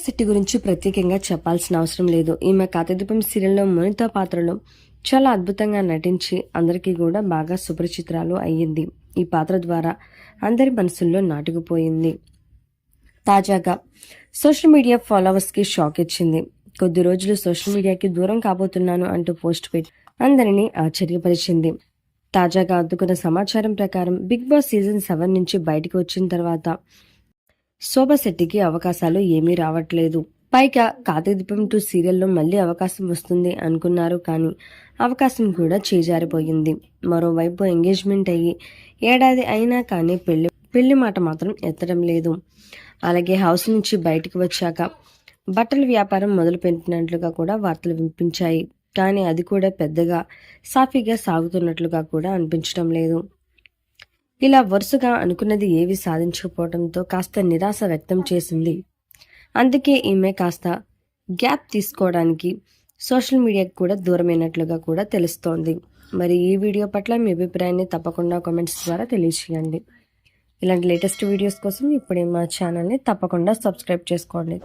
శెట్టి గురించి ప్రత్యేకంగా చెప్పాల్సిన అవసరం లేదు. ఈమె కార్తీకదీపం సీరియల్లో మోనిత పాత్రలో చాలా అద్భుతంగా నటించి అందరికీ కూడా బాగా సుపరిచితురాలు అయ్యింది. ఈ పాత్ర ద్వారా అందరి మనసుల్లో నాటుకుపోయింది. తాజాగా సోషల్ మీడియా ఫాలోవర్స్కి షాక్ ఇచ్చింది. కొద్ది రోజులు సోషల్ మీడియాకి దూరం కాబోతున్నాను అంటూ పోస్ట్ పెట్టి అందరినీ ఆశ్చర్యపరిచింది. తాజాగా అందుకున్న సమాచారం ప్రకారం బిగ్ బాస్ సీజన్ 7 నుంచి బయటకు వచ్చిన తర్వాత శోభా శెట్టికి అవకాశాలు ఏమీ రావట్లేదు. పైగా కార్తీకదీపం 2 సీరియల్లో మళ్లీ అవకాశం వస్తుంది అనుకున్నారు, కానీ అవకాశం కూడా చేజారిపోయింది. మరోవైపు ఎంగేజ్మెంట్ అయ్యి ఏడాది అయినా కానీ పెళ్లి మాట మాత్రం ఎత్తడం లేదు. అలాగే హౌస్ నుంచి బయటకు వచ్చాక బట్టల వ్యాపారం మొదలుపెట్టినట్లుగా కూడా వార్తలు వినిపించాయి. కానీ అది కూడా పెద్దగా సాఫీగా సాగుతున్నట్లుగా కూడా అనిపించడం లేదు. ఇలా వరుసగా అనుకున్నది ఏవి సాధించకపోవడంతో కాస్త నిరాశ వ్యక్తం చేసింది. అందుకే ఈమె కాస్త గ్యాప్ తీసుకోవడానికి సోషల్ మీడియాకి కూడా దూరమైనట్లుగా కూడా తెలుస్తోంది. మరి ఈ వీడియో పట్ల మీ అభిప్రాయాన్ని తప్పకుండా కామెంట్స్ ద్వారా తెలియజేయండి. ఇలాంటి లేటెస్ట్ వీడియోస్ కోసం ఇప్పుడే మా ఛానల్ని తప్పకుండా సబ్స్క్రైబ్ చేసుకోండి.